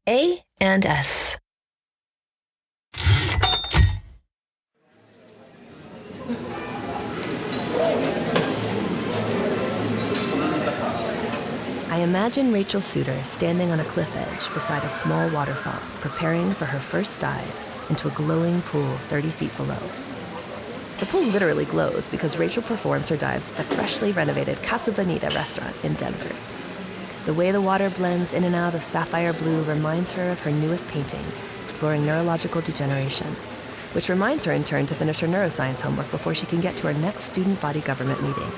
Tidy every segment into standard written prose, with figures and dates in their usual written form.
A and S. I imagine Rachel Suter standing on a cliff edge beside a small waterfall, preparing for her first dive into a glowing pool 30 feet below. The pool literally glows because Rachel performs her dives at the freshly renovated Casa Bonita restaurant in Denver. The way the water blends in and out of sapphire blue reminds her of her newest painting, exploring neurological degeneration, which reminds her in turn to finish her neuroscience homework before she can get to her next student body government meeting.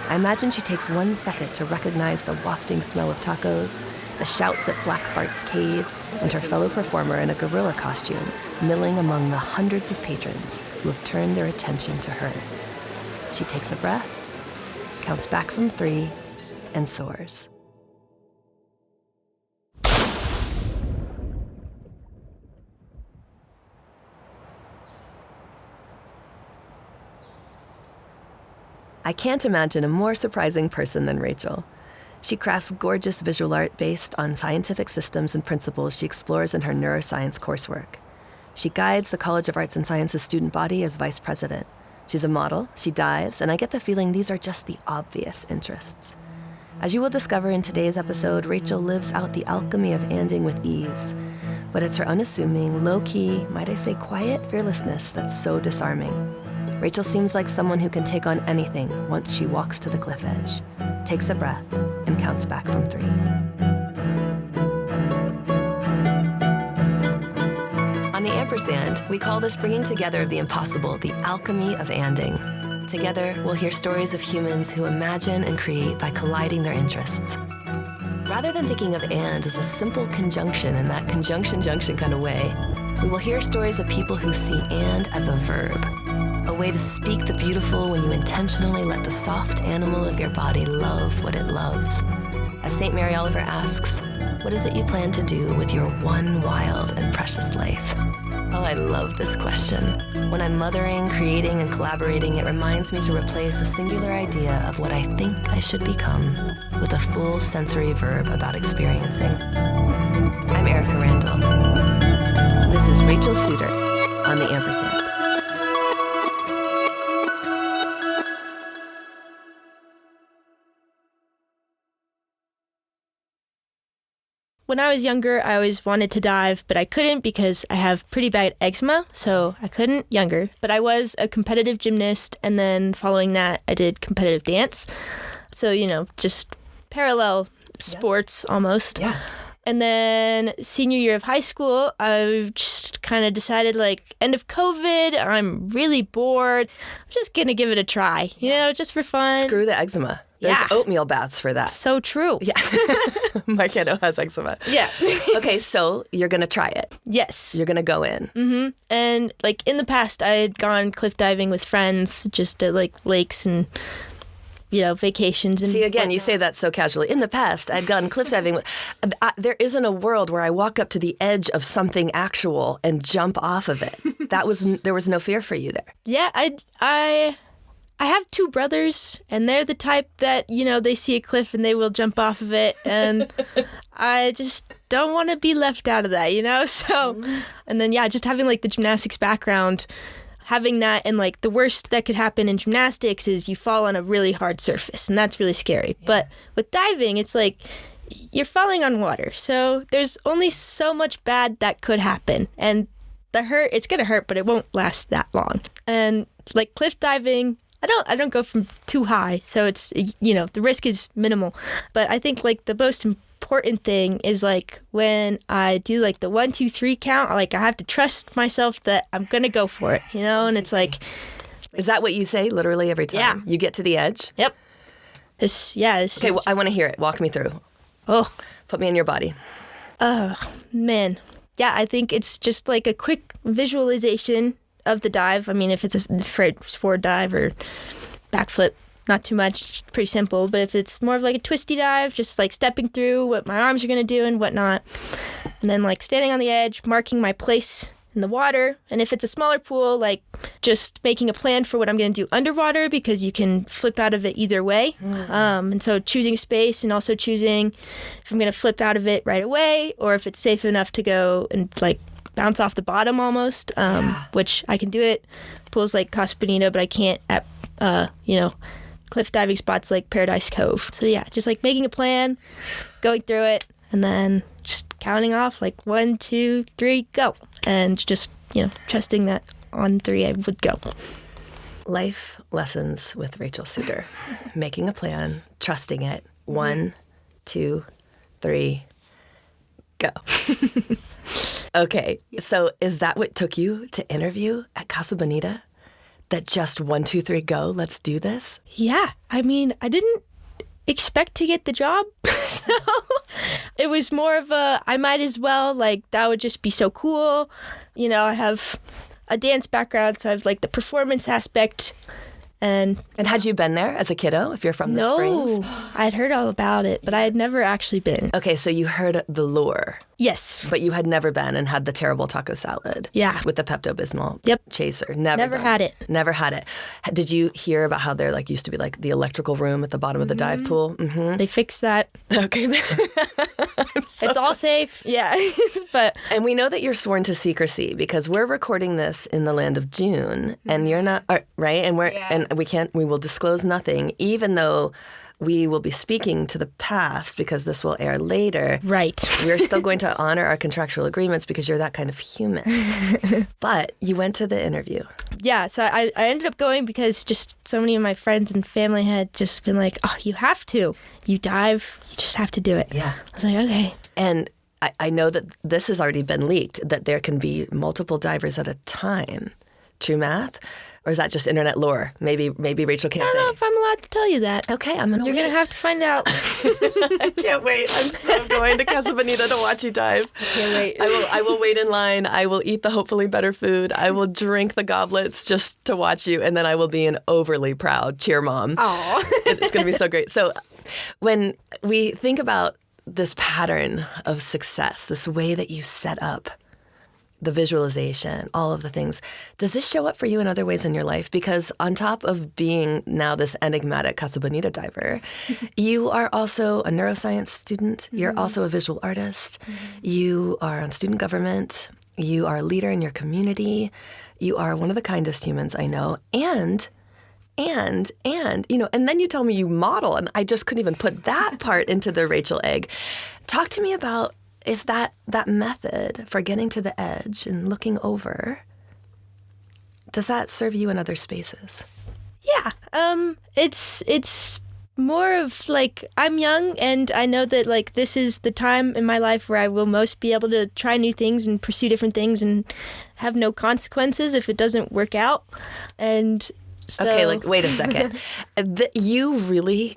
I imagine she takes 1 second to recognize the wafting smell of tacos, the shouts at Black Bart's cave, and her fellow performer in a gorilla costume, milling among the hundreds of patrons who have turned their attention to her. She takes a breath, counts back from 3, and soars. I can't imagine a more surprising person than Rachel. She crafts gorgeous visual art based on scientific systems and principles she explores in her neuroscience coursework. She guides the College of Arts and Sciences student body as vice president. She's a model, she dives, and I get the feeling these are just the obvious interests. As you will discover in today's episode, Rachel lives out the alchemy of anding with ease. But it's her unassuming, low-key, might I say quiet fearlessness that's so disarming. Rachel seems like someone who can take on anything once she walks to the cliff edge, takes a breath, and counts back from 3. On the ampersand, we call this bringing together of the impossible the alchemy of anding. Together, we'll hear stories of humans who imagine and create by colliding their interests. Rather than thinking of and as a simple conjunction in that conjunction-junction kind of way, we will hear stories of people who see and as a verb. A way to speak the beautiful when you intentionally let the soft animal of your body love what it loves. As St. Mary Oliver asks, what is it you plan to do with your one wild and precious life? Oh, I love this question. When I'm mothering, creating, and collaborating, it reminds me to replace a singular idea of what I think I should become with a full sensory verb about experiencing. I'm Erika Randall. This is Rachel Suter on the ampersand. When I was younger, I always wanted to dive, but I couldn't because I have pretty bad eczema, so I couldn't younger. But I was a competitive gymnast, and then following that, I did competitive dance. So, just parallel sports almost. Yeah. And then senior year of high school, I just kind of decided, end of COVID, I'm really bored. I'm just going to give it a try, just for fun. Screw the eczema. There's oatmeal baths for that. So true. Yeah. My kiddo has eczema. Yeah. Okay, so you're going to try it. Yes. You're going to go in. Mm-hmm. And, in the past, I had gone cliff diving with friends just at, lakes and, vacations. And see, again, whatnot. You say that so casually. In the past, I'd gone cliff diving. There isn't a world where I walk up to the edge of something actual and jump off of it. There was no fear for you there. Yeah, I have 2 brothers, and they're the type that, they see a cliff and they will jump off of it, and I just don't want to be left out of that, So, and then, just having, the gymnastics background, having that, and, the worst that could happen in gymnastics is you fall on a really hard surface, and that's really scary. Yeah. But with diving, it's you're falling on water, so there's only so much bad that could happen, and it's going to hurt, but it won't last that long. And, cliff diving, I don't go from too high, so it's, the risk is minimal. But I think, the most important thing is, when I do, the 1, 2, 3 count, I have to trust myself that I'm going to go for it, and it's Is that what you say literally every time? Yeah. You get to the edge? Yep. Okay, well, I want to hear it. Walk me through. Oh. Put me in your body. Oh, man. Yeah, I think it's just, a quick visualization of the dive. I mean, if it's a forward dive or backflip, not too much, pretty simple. But if it's more of a twisty dive, just stepping through what my arms are going to do and whatnot. And then standing on the edge, marking my place in the water. And if it's a smaller pool, like just making a plan for what I'm going to do underwater, because you can flip out of it either way. And so choosing space and also choosing if I'm going to flip out of it right away or if it's safe enough to go and like bounce off the bottom almost, which I can do it. Pools like Casa Bonita, but I can't at, cliff diving spots like Paradise Cove. So yeah, just like making a plan, going through it, and then just counting off like 1, 2, 3, go. And just, trusting that on 3 I would go. Life lessons with Rachel Suter. Making a plan, trusting it. 1, 2, 3, go. Okay, so is that what took you to interview at Casa Bonita? That just 1, 2, 3, go, let's do this? Yeah, I mean, I didn't expect to get the job. So it was more of I might as well, like, that would just be so cool. I have a dance background, so I have like the performance aspect. And had you been there as a kiddo, if you're from the Springs? No, I had heard all about it, but I had never actually been. Okay, so you heard the lure. Yes. But you had never been and had the terrible taco salad. Yeah. With the Pepto-Bismol chaser. Never had it. Never had it. Did you hear about how there used to be like the electrical room at the bottom of the dive pool? Mm-hmm. They fixed that. Okay. It's all safe. Yeah. But and we know that you're sworn to secrecy because we're recording this in the land of June and you're not, right? And we will disclose nothing, even though we will be speaking to the past because this will air later. Right. We're still going to honor our contractual agreements because you're that kind of human. But you went to the interview. Yeah, so I ended up going because just so many of my friends and family had just been like, oh, you have to. You dive, you just have to do it. Yeah. I was like, okay. And I know that this has already been leaked, that there can be multiple divers at a time. True math? Or is that just internet lore? Maybe Rachel can't say. I don't know if I'm allowed to tell you that. Okay, You're going to have to find out. I can't wait. I'm so going to Casa Bonita to watch you dive. I can't wait. I will wait in line. I will eat the hopefully better food. I will drink the goblets just to watch you. And then I will be an overly proud cheer mom. Aw. It's going to be so great. So when we think about this pattern of success, this way that you set up the visualization, all of the things. Does this show up for you in other ways in your life? Because on top of being now this enigmatic Casa Bonita diver, you are also a neuroscience student. You're also a visual artist. You are on student government. You are a leader in your community. You are one of the kindest humans I know. And then you tell me you model, and I just couldn't even put that part into the Rachel egg. Talk to me about if that method for getting to the edge and looking over, does that serve you in other spaces? Yeah. It's more of like, I'm young and I know that like this is the time in my life where I will most be able to try new things and pursue different things and have no consequences if it doesn't work out. And so... Okay, like, wait a second. You really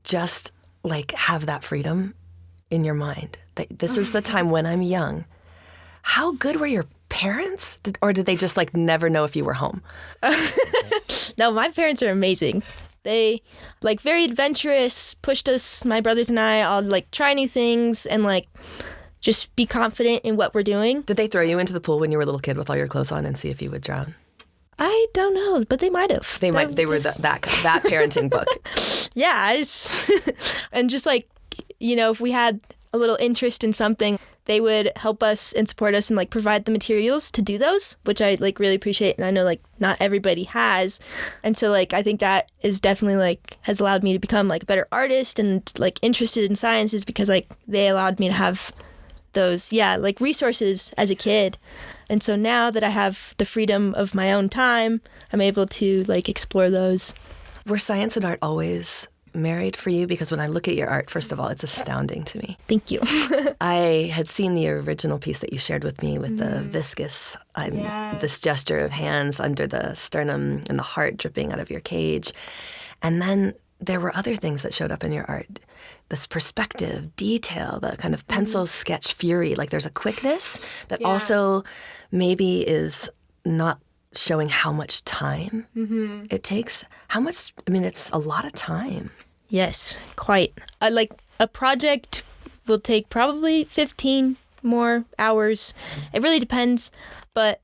just like have that freedom in your mind. This is the time when I'm young. How good were your parents? Or did they just like never know if you were home? No, my parents are amazing. They like very adventurous, pushed us, my brothers and I, all like try new things and like just be confident in what we're doing. Did they throw you into the pool when you were a little kid with all your clothes on and see if you would drown? I don't know, but they might have. They were that parenting book. Yeah, and just like, if we had a little interest in something, they would help us and support us and like provide the materials to do those, which I like really appreciate. And I know like not everybody has. And so like I think that is definitely like has allowed me to become like a better artist and like interested in sciences because like they allowed me to have those, like resources as a kid. And so now that I have the freedom of my own time, I'm able to like explore those. Were science and art always married for you? Because when I look at your art, first of all, it's astounding to me. Thank you. I had seen the original piece that you shared with me with the viscous, this gesture of hands under the sternum and the heart dripping out of your cage. And then there were other things that showed up in your art. This perspective, detail, the kind of pencil sketch fury. Like there's a quickness that also maybe is not showing how much time it takes. How much, it's a lot of time. Yes, quite. Like a project will take probably 15 more hours. It really depends. but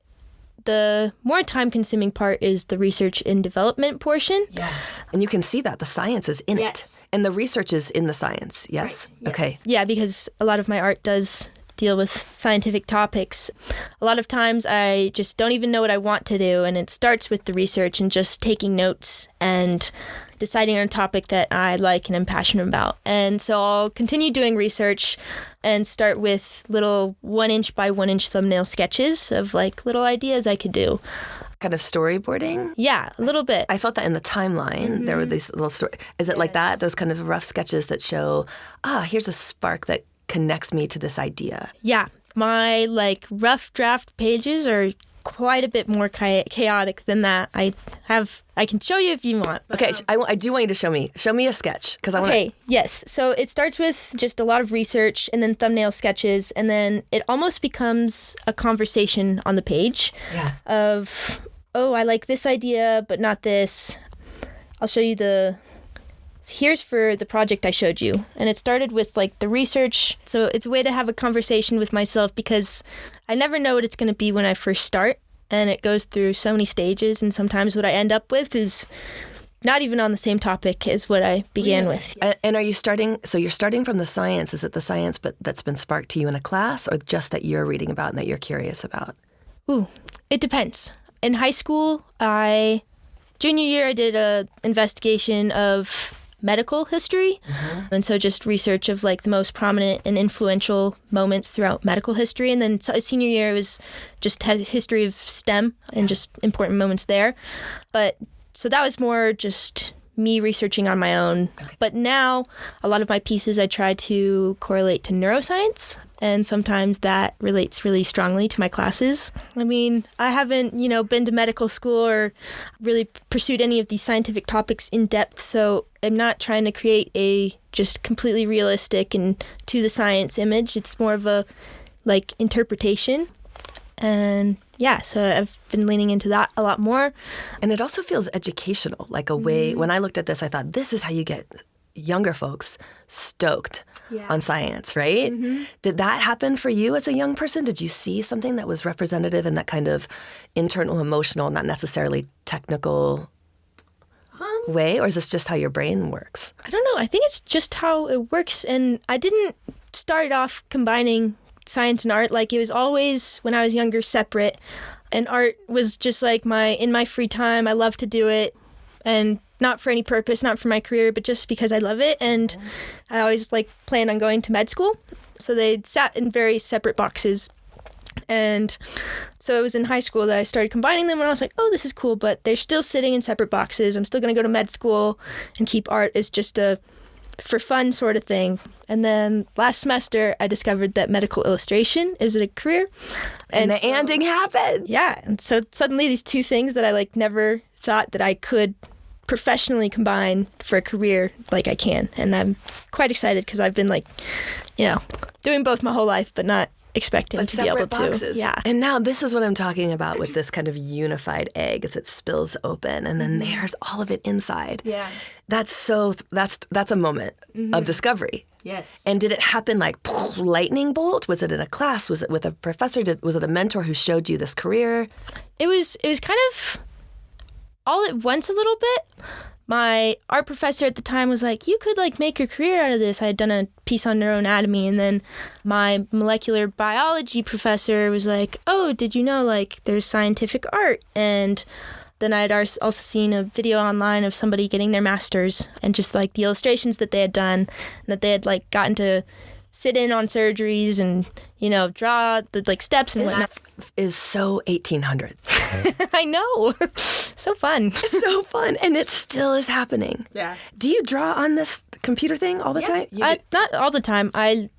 the more time-consuming part is the research and development portion. Yes. And you can see that. The science is in it. And the research is in the science, yes? Right. Okay. Yeah, because a lot of my art does deal with scientific topics. A lot of times I just don't even know what I want to do, and it starts with the research and just taking notes and deciding on a topic that I like and am passionate about. And so I'll continue doing research and start with little 1-inch by 1-inch thumbnail sketches of like little ideas I could do. Kind of storyboarding? Yeah, a little bit. I felt that in the timeline. There were these little stories. Is it like that? Those kind of rough sketches that show, here's a spark that connects me to this idea. Yeah. My like rough draft pages are quite a bit more chaotic than that. I can show you if you want. Okay, I do want you to show me. Show me a sketch because I want. Okay, yes. So it starts with just a lot of research and then thumbnail sketches, and then it almost becomes a conversation on the page. Yeah. Of, I like this idea, but not this. I'll show you here's for the project I showed you. And it started with like the research. So it's a way to have a conversation with myself because I never know what it's going to be when I first start. And it goes through so many stages. And sometimes what I end up with is not even on the same topic as what I began with. Yes. And are you starting, so you're starting from the science. Is it the science that's been sparked to you in a class or just that you're reading about and that you're curious about? Ooh, it depends. In high school, junior year, I did a investigation of medical history. And so just research of like the most prominent and influential moments throughout medical history. And then senior year was just history of STEM and just important moments there. But so that was more just me researching on my own. Okay. But now a lot of my pieces I try to correlate to neuroscience. And sometimes that relates really strongly to my classes. I mean, I haven't, been to medical school or really pursued any of these scientific topics in depth. So I'm not trying to create a just completely realistic and to the science image. It's more of a like interpretation. And yeah, so I've been leaning into that a lot more. And it also feels educational, like a way, when I looked at this, I thought, this is how you get younger folks stoked on science, right? Did that happen for you as a young person? Did you see something that was representative in that kind of internal, emotional, not necessarily technical way? Or is this just how your brain works? I don't know. I think it's just how it works. And I didn't start off combining science and art. Like it was always, when I was younger, separate. And art was just like in my free time, I love to do it. And not for any purpose, not for my career, but just because I love it. And I always planned on going to med school. So they sat in very separate boxes. And so it was in high school that I started combining them and I was like, oh, this is cool, but they're still sitting in separate boxes. I'm still going to go to med school and keep art as just a for fun sort of thing. And then last semester, I discovered that medical illustration is a career. And the anding happened. Yeah. And so suddenly these two things that I never thought that I could professionally combine for a career, I can. And I'm quite excited because I've been doing both my whole life, but not expecting to be able boxes. to. Yeah. And now this is what I'm talking about with this kind of unified egg as it spills open and then there's all of it inside. Yeah. That's a moment of discovery. Yes. And did it happen like lightning bolt? Was it in a class? Was it with a professor? Was it a mentor who showed you this career? It was kind of all at once a little bit. My art professor at the time was like, you could make your career out of this. I had done a piece on neuroanatomy, and then my molecular biology professor was like, oh, did you know there's scientific art? And then I had also seen a video online of somebody getting their master's and just the illustrations that they had done, and that they had gotten to sit in on surgeries and draw the steps and whatnot. Is so 1800s. I know. So fun. So fun. And it still is happening. Yeah. Do you draw on this computer thing all the time? Not all the time. I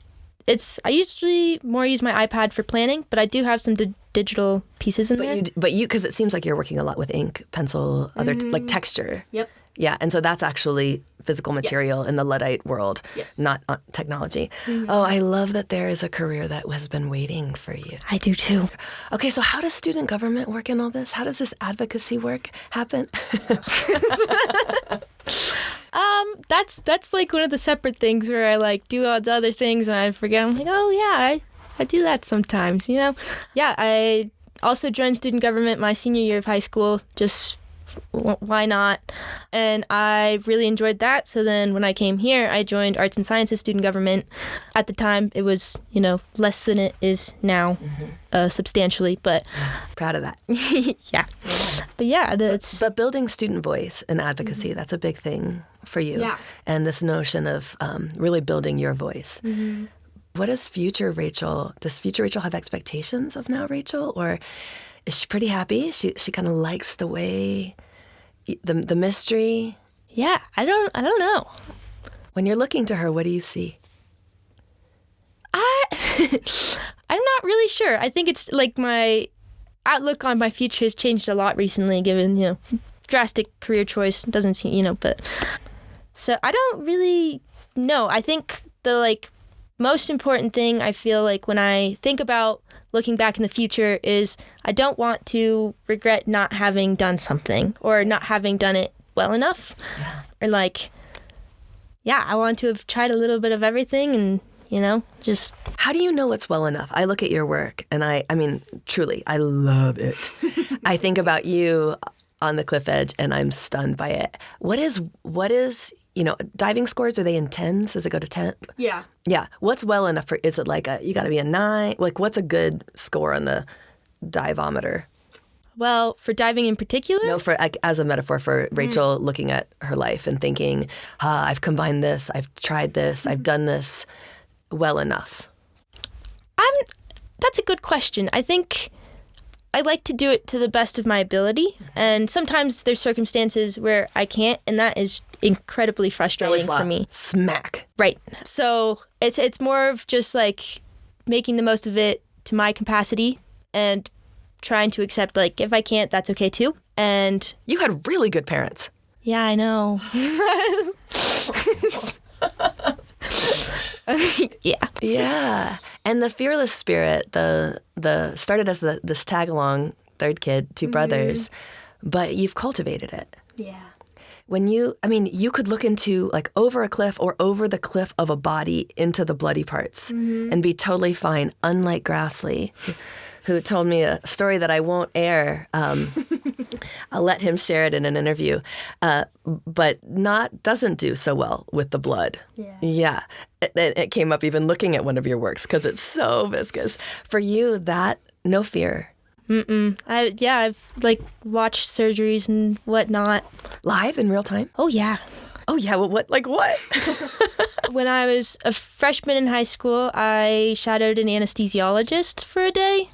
usually more use my iPad for planning, but I do have some digital pieces in there. But you, because it seems like you're working a lot with ink, pencil, other texture. Yep. Yeah, and so that's actually physical material in the Luddite world, not technology. Mm-hmm. Oh, I love that there is a career that has been waiting for you. I do too. Okay, so how does student government work in all this? How does this advocacy work happen? That's one of the separate things where I do all the other things and I forget. I'm oh yeah, I do that sometimes, Yeah, Also joined student government my senior year of high school, just why not? And I really enjoyed that. So then when I came here, I joined arts and sciences student government. At the time, it was, less than it is now, substantially, but... Proud of that. Yeah. But yeah, But building student voice and advocacy, that's a big thing for you. Yeah. And this notion of really building your voice. Mm-hmm. What does future Rachel have expectations of now Rachel? Or is she pretty happy? She kind of likes the way, the mystery? Yeah, I don't know. When you're looking to her, what do you see? I'm not really sure. I think it's like my outlook on my future has changed a lot recently, given, drastic career choice. Doesn't seem, but... So I don't really know. I think the, most important thing I feel like when I think about looking back in the future is I don't want to regret not having done something or not having done it well enough. Or I want to have tried a little bit of everything and, just... How do you know what's well enough? I look at your work and I mean, truly, I love it. I think about you on the cliff edge and I'm stunned by it. What is, diving scores, are they in 10s? Does it go to 10? Yeah. Yeah. What's well enough for, is it you got to be a 9? What's a good score on the diveometer? Well, for diving in particular? No, for as a metaphor for Rachel looking at her life and thinking, I've combined this, I've tried this, I've done this well enough. That's a good question. I think I like to do it to the best of my ability. And sometimes there's circumstances where I can't, and that is incredibly frustrating for me. Smack. Right. So it's more of just making the most of it to my capacity and trying to accept if I can't, that's okay too. And you had really good parents. Yeah, I know. Yeah. Yeah. And the fearless spirit, the started as this tag along third kid, two brothers, but you've cultivated it. Yeah. When you could look into over a cliff or over the cliff of a body into the bloody parts and be totally fine, unlike Grassley, who told me a story that I won't air. I'll let him share it in an interview, but doesn't do so well with the blood. Yeah. It came up even looking at one of your works because it's so viscous. For you, that, no fear. I've watched surgeries and whatnot. Live in real time? Oh, yeah. Oh, yeah. Well, what? When I was a freshman in high school, I shadowed an anesthesiologist for a day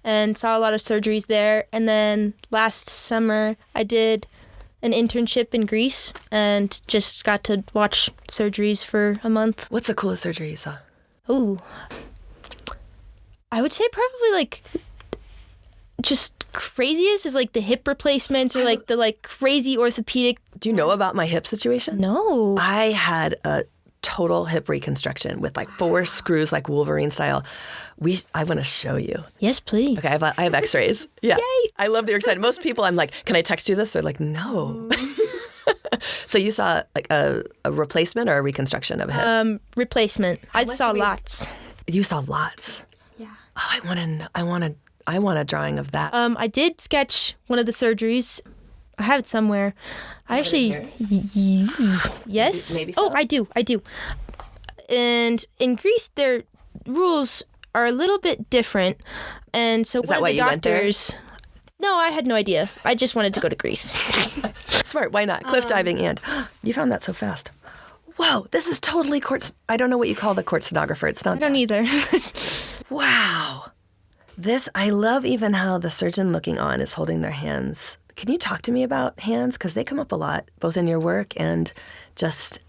and saw a lot of surgeries there. And then last summer, I did an internship in Greece and just got to watch surgeries for a month. What's the coolest surgery you saw? Ooh. I would say probably just craziest is the hip replacements or the crazy orthopedic. Do you know about my hip situation? No. I had a total hip reconstruction with 4 screws Wolverine style. I want to show you. Yes, please. Okay, I have x-rays. Yeah. Yay. I love that you're excited. Most people I'm can I text you this? They're no. So you saw a replacement or a reconstruction of a hip? Replacement. I saw lots. You saw lots? Yeah. Oh, I want a drawing of that. I did sketch one of the surgeries. I have it somewhere. Yes. Maybe so. Oh, I do. And in Greece, their rules are a little bit different. And so Is that why you went there? No, I had no idea. I just wanted to go to Greece. Smart. Why not? Cliff diving and you found that so fast. Whoa, this is totally court. I don't know what you call the court stenographer. It's not. I don't either. Wow. I love even how the surgeon looking on is holding their hands. Can you talk to me about hands? Because they come up a lot, both in your work and just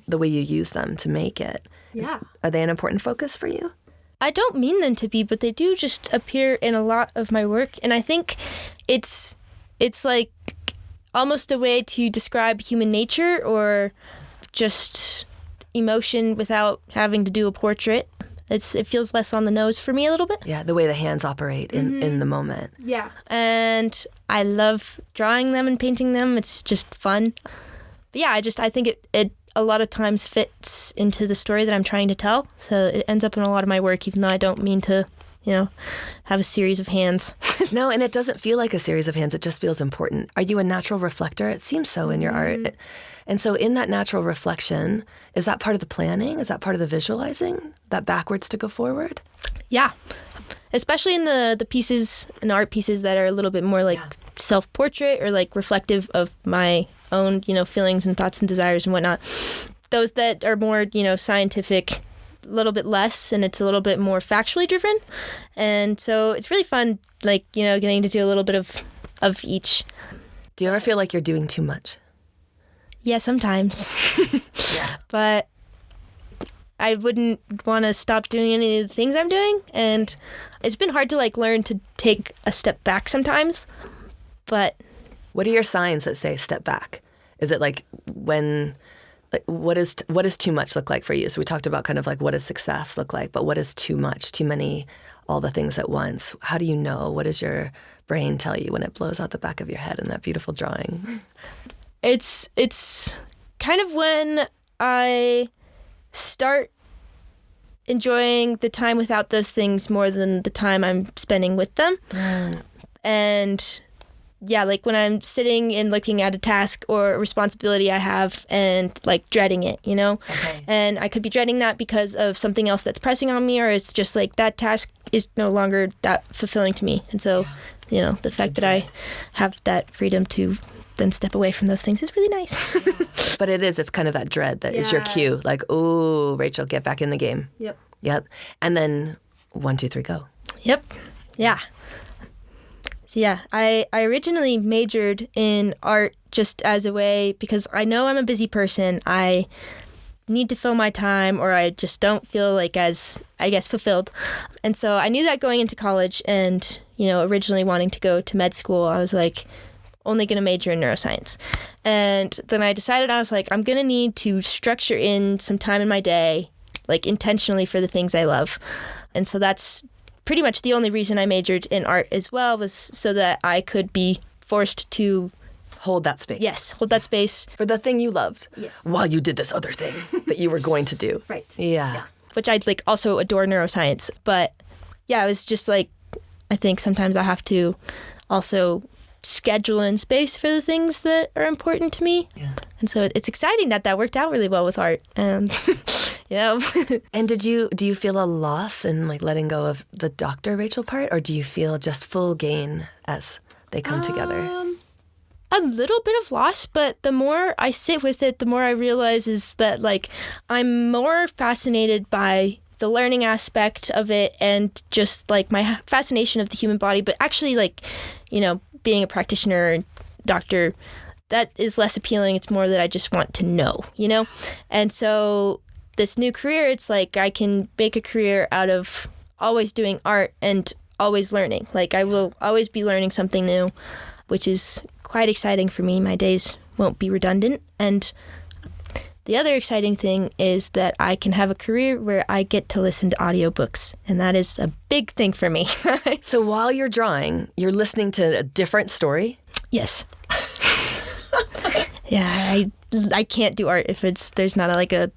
the way you use them to make it. Yeah. Are they an important focus for you? I don't mean them to be, but they do just appear in a lot of my work. And I think it's almost a way to describe human nature or just emotion without having to do a portrait. It feels less on the nose for me a little bit. Yeah, the way the hands operate in the moment. Yeah. And I love drawing them and painting them. It's just fun. But yeah, I think it a lot of times fits into the story that I'm trying to tell. So it ends up in a lot of my work, even though I don't mean to, have a series of hands. No, and it doesn't feel like a series of hands. It just feels important. Are you a natural reflector? It seems so in your art. And so in that natural reflection, is that part of the planning? Is that part of the visualizing? That backwards to go forward? Yeah. Especially in the pieces and art pieces that are a little bit more like self-portrait or like reflective of my own, feelings and thoughts and desires and whatnot. Those that are more, scientific, a little bit less, and it's a little bit more factually driven. And so it's really fun, like, getting to do a little bit of each. Do you ever feel like you're doing too much? Yeah, sometimes. But I wouldn't want to stop doing any of the things I'm doing. And it's been hard to like learn to take a step back sometimes. But what are your signs that say step back? Is it like what does too much look like for you? So we talked about kind of like what does success look like, but what is too much, too many, all the things at once? How do you know? What does your brain tell you when it blows out the back of your head in that beautiful drawing? It's kind of when I start enjoying the time without those things more than the time I'm spending with them. And yeah, like when I'm sitting and looking at a task or a responsibility I have and like dreading it, Okay. And I could be dreading that because of something else that's pressing on me, or it's just like that task is no longer that fulfilling to me. And so, the fact that I have that freedom to then step away from those things is really nice. But it's kind of that dread that is your cue. Like, ooh, Rachel, get back in the game. Yep. And then 1, 2, 3, go. Yep. Yeah. So yeah, I originally majored in art just as a way, because I know I'm a busy person. I need to fill my time, or I just don't feel like as, I guess, fulfilled. And so I knew that going into college, and, originally wanting to go to med school, I was like, only going to major in neuroscience. And then I decided, I was like, I'm going to need to structure in some time in my day, like intentionally for the things I love. And so that's pretty much the only reason I majored in art as well, was so that I could be forced to hold that space. Yes, hold that space. For the thing you loved. Yes. While you did this other thing that you were going to do. Right. Yeah. Which I'd like also adore neuroscience. But yeah, it was just like, I think sometimes I have to also schedule in space for the things that are important to me. Yeah. And so it's exciting that worked out really well with art. And And do you feel a loss in like letting go of the Dr. Rachel part, or do you feel just full gain as they come together? A little bit of loss, but the more I sit with it, the more I realize is that like I'm more fascinated by the learning aspect of it, and just like my fascination of the human body. But actually, like, being a practitioner and doctor, that is less appealing. It's more that I just want to know, And so this new career, it's like I can make a career out of always doing art and always learning. Like I will always be learning something new, which is quite exciting for me. My days won't be redundant. And the other exciting thing is that I can have a career where I get to listen to audiobooks, and that is a big thing for me. So while you're drawing, you're listening to a different story? Yes. Yeah, I can't do art if there's not a.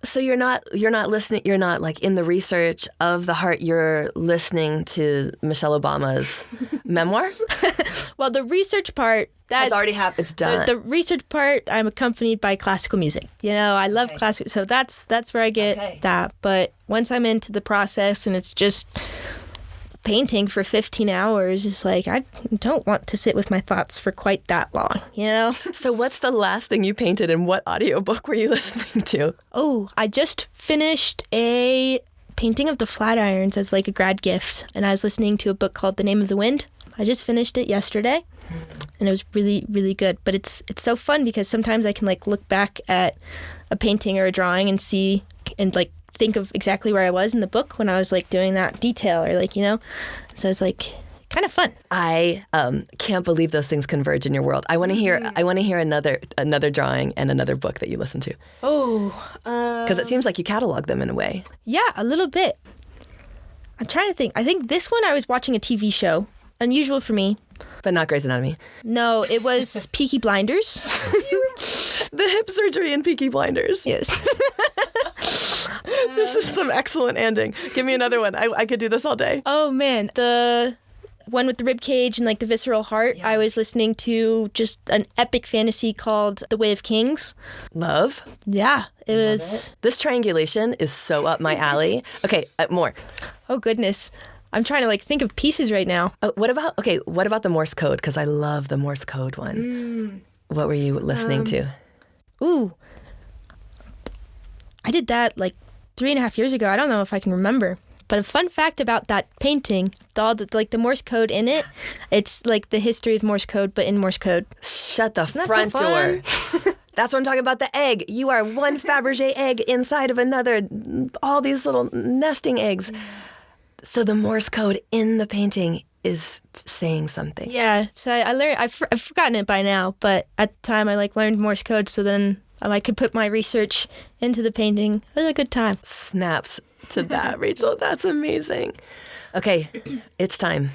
So you're not listening. You're not like in the research of the heart. You're listening to Michelle Obama's memoir. Well, the research part has already happened. It's done. The research part, I'm accompanied by classical music. I love classical, so that's where I get that. But once I'm into the process and it's just painting for 15 hours, it's like I don't want to sit with my thoughts for quite that long, So what's the last thing you painted, and what audiobook were you listening to? Oh, I just finished a painting of the Flatirons as like a grad gift, and I was listening to a book called The Name of the Wind. I just finished it yesterday, and it was really, really good. But it's so fun because sometimes I can like look back at a painting or a drawing and see and like think of exactly where I was in the book when I was like doing that detail, or like, so it's like kind of fun. I can't believe those things converge in your world. I want to hear another drawing and another book that you listen to. Because it seems like you catalog them in a way. Yeah, a little bit. I'm trying to think. I think this one I was watching a TV show, unusual for me. But not Grey's Anatomy. No, it was Peaky Blinders. The hip surgery in Peaky Blinders. Yes. This is some excellent ending. Give me another one. I could do this all day. Oh man, the one with the rib cage and like the visceral heart. I was listening to just an epic fantasy called The Way of Kings. Love. Yeah, it was. This triangulation is so up my alley. Okay, more. Oh goodness, I'm trying to like think of pieces right now. What about the Morse code? Because I love the Morse code one. What were you listening to? Ooh, I did that like 3.5 years ago. I don't know if I can remember. But a fun fact about that painting, the Morse code in it, it's like the history of Morse code, but in Morse code. Shut the Isn't that front so door. fun? That's what I'm talking about, the egg. You are one Fabergé egg inside of another, all these little nesting eggs. So the Morse code in the painting is saying something. Yeah, so I learned, I've forgotten it by now, but at the time I like learned Morse code, so then I could put my research into the painting. It was a good time. Snaps to that, Rachel. That's amazing. Okay, it's time.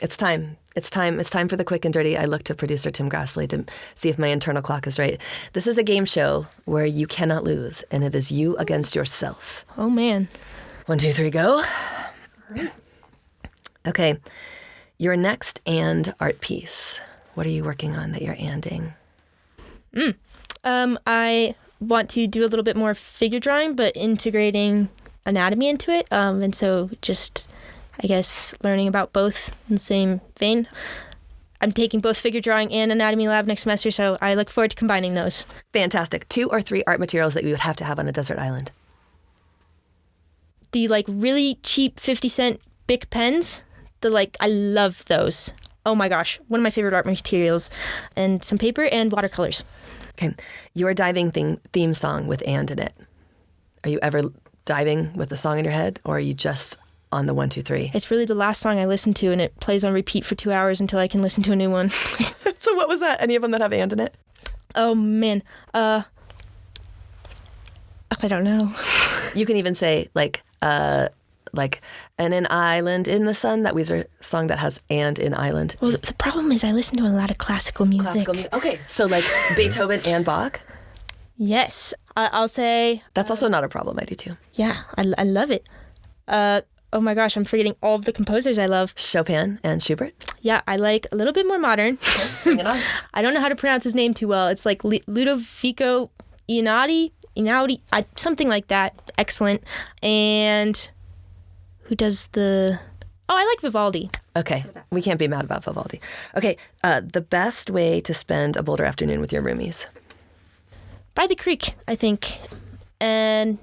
It's time for the quick and dirty. I look to producer Tim Grassley to see if my internal clock is right. This is a game show where you cannot lose, and it is you against yourself. Oh, man. 1, 2, 3, go. Okay, your next and art piece. What are you working on that you're anding? I want to do a little bit more figure drawing, but integrating anatomy into it. And so just, I guess, learning about both in the same vein. I'm taking both figure drawing and anatomy lab next semester, so I look forward to combining those. Fantastic. 2 or 3 art materials that you would have to have on a desert island. The really cheap 50-cent Bic pens, I love those. Oh my gosh, one of my favorite art materials. And some paper and watercolors. Okay, your diving theme song with "and" in it. Are you ever diving with a song in your head, or are you just on the 1, 2, 3? It's really the last song I listen to, and it plays on repeat for 2 hours until I can listen to a new one. So what was that? Any of them that have "and" in it? Oh man, I don't know. You can even say "and an island in the sun." That Weezer song that has "and" in island. Well, the problem is I listen to a lot of classical music. Okay, so Beethoven and Bach. Yes, I'll say. That's also not a problem. I do too. Yeah, I love it. Oh my gosh, I'm forgetting all of the composers I love. Chopin and Schubert. Yeah, I like a little bit more modern. Bring it on. I don't know how to pronounce his name too well. It's like Ludovico Einaudi, something like that. Excellent. And who does the... Oh, I like Vivaldi. Okay, we can't be mad about Vivaldi. Okay, the best way to spend a Boulder afternoon with your roomies? By the creek, I think. And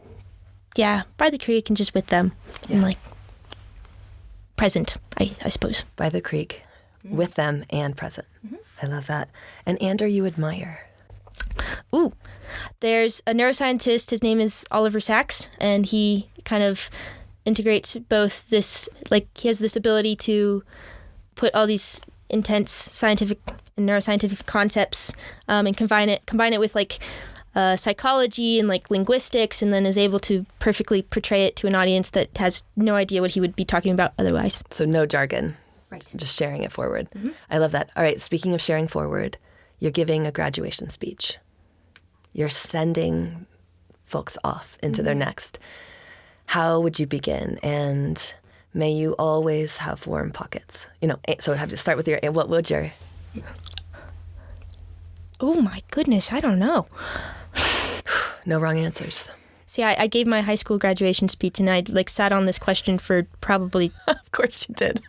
yeah, by the creek and just with them. Yeah. And present, I suppose. By the creek, with them and present. I love that. An ander you admire? Ooh, there's a neuroscientist. His name is Oliver Sacks, and he kind of integrates both this, he has this ability to put all these intense scientific and neuroscientific concepts and combine it with psychology and linguistics, and then is able to perfectly portray it to an audience that has no idea what he would be talking about otherwise. So no jargon. Right. Just sharing it forward. I love that. All right, speaking of sharing forward, you're giving a graduation speech. You're sending folks off into their next. How would you begin? And may you always have warm pockets. So I have to start with your, what would your... Oh my goodness, I don't know. No wrong answers. See, I gave my high school graduation speech, and I sat on this question for probably... Of course you did.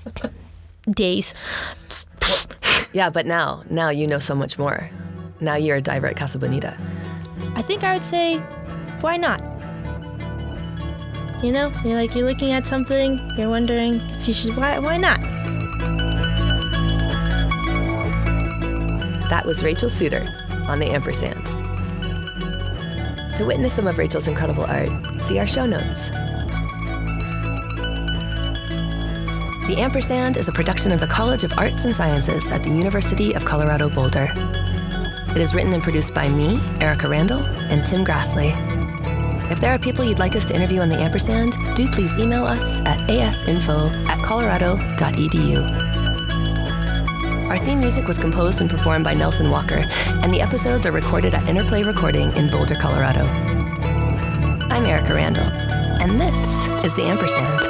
Days. Yeah, but now you know so much more. Now you're a diver at Casa Bonita. I think I would say, why not? You're looking at something, you're wondering if you should, why not? That was Rachel Suter on the Ampersand. To witness some of Rachel's incredible art, see our show notes. The Ampersand is a production of the College of Arts and Sciences at the University of Colorado Boulder. It is written and produced by me, Erika Randall, and Tim Grassley. If there are people you'd like us to interview on the Ampersand, do please email us at asinfo@colorado.edu. Our theme music was composed and performed by Nelson Walker, and the episodes are recorded at Interplay Recording in Boulder, Colorado. I'm Erika Randall. And this is the ampersand.